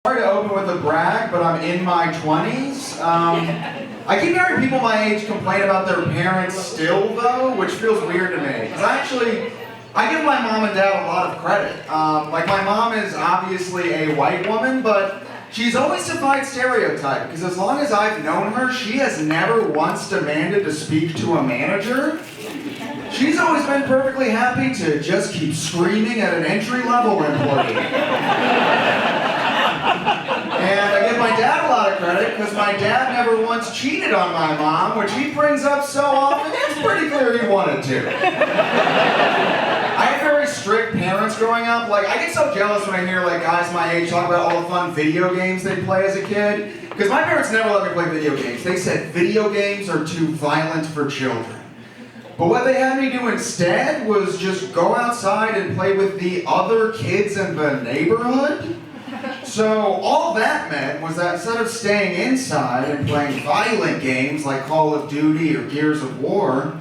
Sorry to open with a brag, but I'm in my 20s. I keep hearing people my age complain about their parents still, though, which feels weird to me. Because I give my mom and dad a lot of credit. Like, my mom is obviously a white woman, but she's always defied stereotype, because as long as I've known her, she has never once demanded to speak to a manager. She's always been perfectly happy to just keep screaming at an entry-level employee. And I give my dad a lot of credit, because my dad never once cheated on my mom, which he brings up so often, it's pretty clear he wanted to. I had very strict parents growing up. Like, I get so jealous when I hear like guys my age talk about all the fun video games they play as a kid. Because my parents never let me play video games. They said video games are too violent for children. But what they had me do instead was just go outside and play with the other kids in the neighborhood. So all that meant was that instead of staying inside and playing violent games like Call of Duty or Gears of War,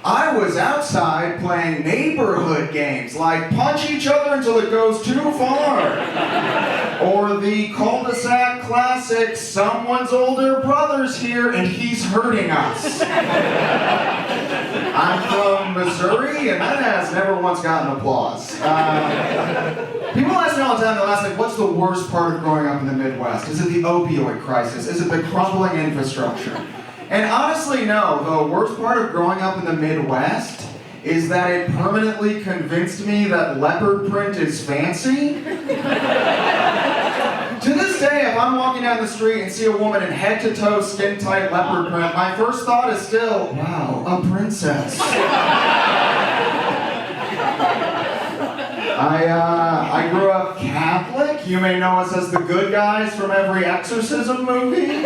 I was outside playing neighborhood games like punch each other until it goes too far. Or the cul-de-sac classic, someone's older brother's here and he's hurting us. I'm from Missouri and that has never once gotten applause. People ask me all the time, they'll ask, like, what's the worst part of growing up in the Midwest? Is it the opioid crisis? Is it the crumbling infrastructure? And honestly, no. The worst part of growing up in the Midwest is that it permanently convinced me that leopard print is fancy. To this day, if I'm walking down the street and see a woman in head-to-toe skin-tight leopard print, my first thought is still, wow, a princess. I grew up Catholic. You may know us as the good guys from every exorcism movie,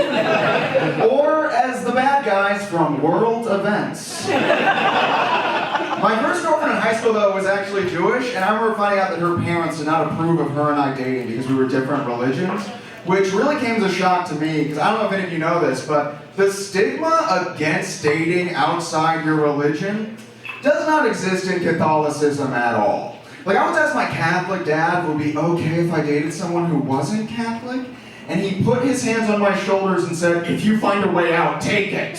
or as the bad guys from world events. My first girlfriend in high school, though, was actually Jewish, and I remember finding out that her parents did not approve of her and I dating because we were different religions, which really came as a shock to me, because I don't know if any of you know this, but the stigma against dating outside your religion does not exist in Catholicism at all. Like, I once asked my Catholic dad if it would be okay if I dated someone who wasn't Catholic, and he put his hands on my shoulders and said, if you find a way out, take it.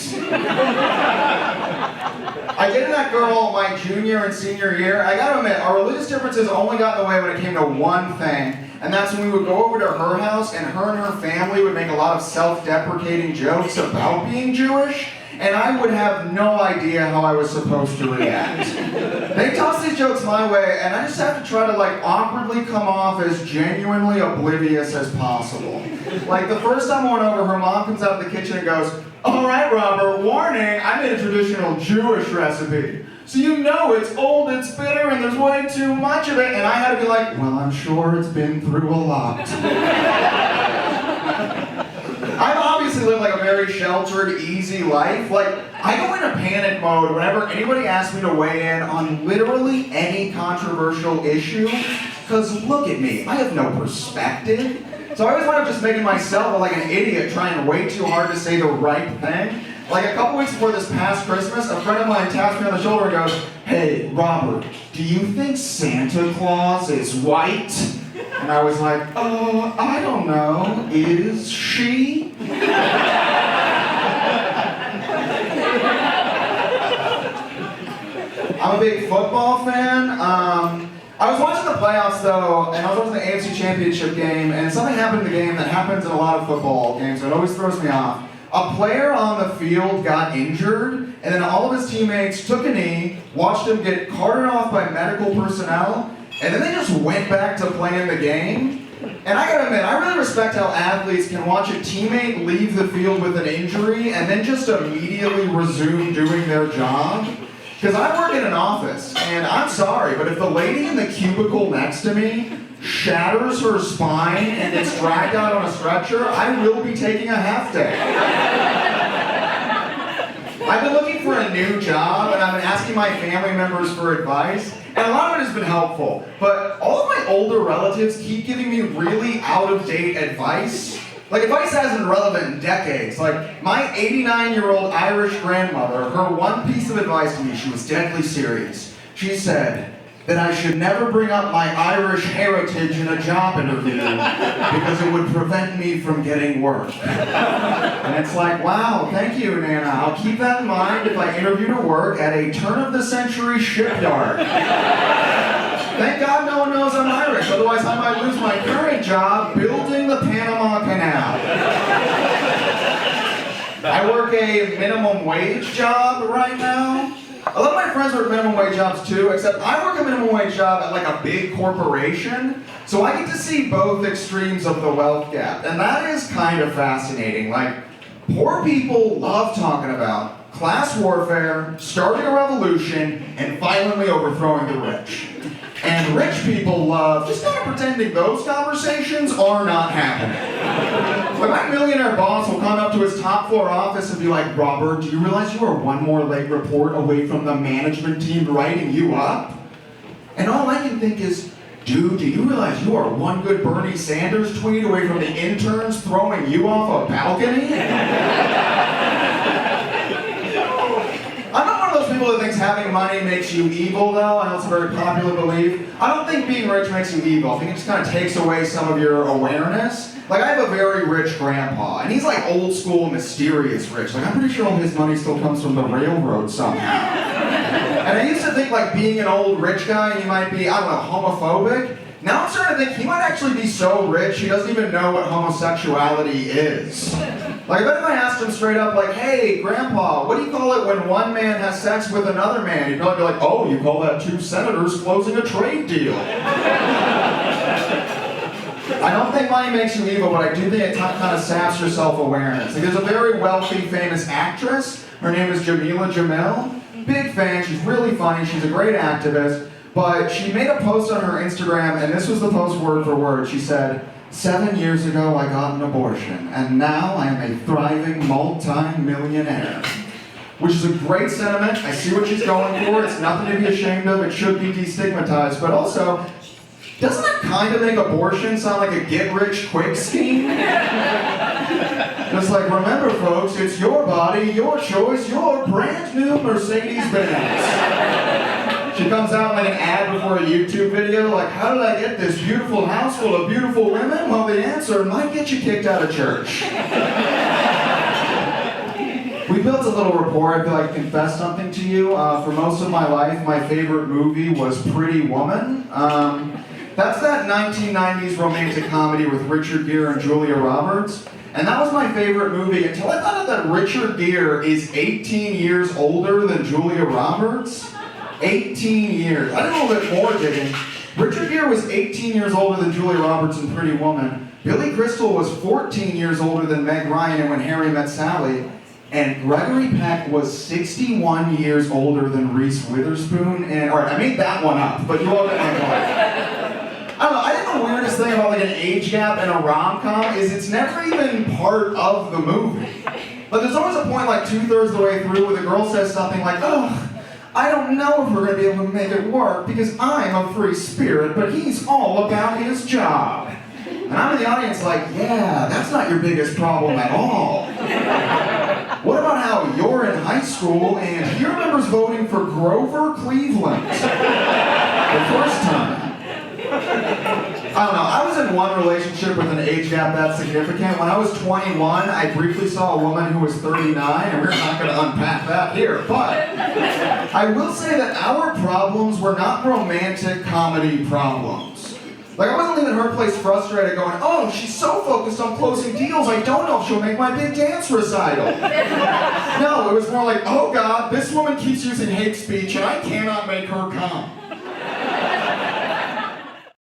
I dated that girl my junior and senior year. I gotta admit, our religious differences only got in the way when it came to one thing, and that's when we would go over to her house, and her family would make a lot of self-deprecating jokes about being Jewish, and I would have no idea how I was supposed to react. They toss these jokes my way, and I just have to try to like awkwardly come off as genuinely oblivious as possible. Like the first time I went over, her mom comes out of the kitchen and goes, all right, Robert, warning, I made a traditional Jewish recipe. So you know it's old, it's bitter, and there's way too much of it. And I had to be like, well, I'm sure it's been through a lot. I've obviously lived like a very sheltered, easy life. Like, I go into panic mode whenever anybody asks me to weigh in on literally any controversial issue, because look at me, I have no perspective. So I always wind up just making myself like an idiot trying way too hard to say the right thing. Like a couple weeks before this past Christmas, a friend of mine taps me on the shoulder and goes, hey, Robert, do you think Santa Claus is white? And I was like, I don't know, is she? I'm a big football fan. I was watching the playoffs though, and I was watching the AFC Championship game, and something happened in the game that happens in a lot of football games, so it always throws me off. A player on the field got injured, and then all of his teammates took a knee, watched him get carted off by medical personnel, and then they just went back to playing the game. And I gotta admit, I really respect how athletes can watch a teammate leave the field with an injury and then just immediately resume doing their job. Because I work in an office, and I'm sorry, but if the lady in the cubicle next to me shatters her spine and gets dragged out on a stretcher, I will be taking a half day. I've been looking for a new job, and I've been asking my family members for advice, and a lot of it has been helpful, but all of my older relatives keep giving me really out-of-date advice. Like, advice hasn't been relevant in decades. Like, my 89-year-old Irish grandmother, her one piece of advice to me, she was deadly serious. She said, that I should never bring up my Irish heritage in a job interview because it would prevent me from getting work. And it's like, wow, thank you, Nana. I'll keep that in mind if I interview to work at a turn-of-the-century shipyard. Thank God no one knows I'm Irish, otherwise I might lose my current job building the Panama Canal. I work a minimum wage job right now. A lot of my friends work minimum wage jobs too, except I work a minimum wage job at like a big corporation, so I get to see both extremes of the wealth gap, and that is kind of fascinating. Like, poor people love talking about class warfare, starting a revolution, and violently overthrowing the rich. And rich people love just kind of pretending those conversations are not happening. Like, my millionaire boss will come up to his top floor office and be like, Robert, do you realize you are one more late report away from the management team writing you up? And all I can think is, dude, do you realize you are one good Bernie Sanders tweet away from the interns throwing you off a balcony? I'm not one of those people that thinks having money makes you evil, though. I know it's a very popular belief. I don't think being rich makes you evil. I think it just kind of takes away some of your awareness. Like, I have a very rich grandpa, and he's like old school, mysterious rich. Like, I'm pretty sure all his money still comes from the railroad somehow. And I used to think, like, being an old rich guy, he might be, I don't know, homophobic. Now I'm starting to think he might actually be so rich he doesn't even know what homosexuality is. Like, I bet if I asked him straight up, like, hey, Grandpa, what do you call it when one man has sex with another man? He'd probably be like, oh, you call that two senators closing a trade deal. I don't think money makes you evil, but I do think it kind of saps your self-awareness. Like, there's a very wealthy, famous actress. Her name is Jamila Jamil. Big fan, she's really funny, she's a great activist. But she made a post on her Instagram, and this was the post word for word. She said, 7 years ago I got an abortion, and now I am a thriving multi-millionaire. Which is a great sentiment. I see what she's going for. It's nothing to be ashamed of. It should be destigmatized. But also, doesn't that kind of make abortion sound like a get-rich-quick scheme? Just like, remember folks, it's your body, your choice, your brand new Mercedes-Benz. She comes out like an ad before a YouTube video, like, how did I get this beautiful house full of beautiful women? Well, the answer might get you kicked out of church. We built a little rapport. I feel like I confess something to you. For most of my life, my favorite movie was Pretty Woman. That's that 1990s romantic comedy with Richard Gere and Julia Roberts. And that was my favorite movie until I found out that Richard Gere is 18 years older than Julia Roberts. 18 years. I did a little bit more digging. Richard Gere was 18 years older than Julia Roberts in Pretty Woman. Billy Crystal was 14 years older than Meg Ryan in When Harry Met Sally. And Gregory Peck was 61 years older than Reese Witherspoon. And, alright, I made that one up, but you all get my point. I don't know, I think the weirdest thing about like an age gap in a rom-com is it's never even part of the movie. Like, there's always a point like 2/3 of the way through where the girl says something like, oh, I don't know if we're going to be able to make it work because I'm a free spirit, but he's all about his job. And I'm in the audience like, yeah, that's not your biggest problem at all. What about how you're in high school and he remembers voting for Grover Cleveland the first time? I don't know, I was in one relationship with an age gap that significant. When I was 21, I briefly saw a woman who was 39, and we're not going to unpack that here, but I will say that our problems were not romantic comedy problems. Like, I wasn't leaving her place frustrated going, oh, she's so focused on closing deals, I don't know if she'll make my big dance recital. No, it was more like, oh God, this woman keeps using hate speech and I cannot make her come.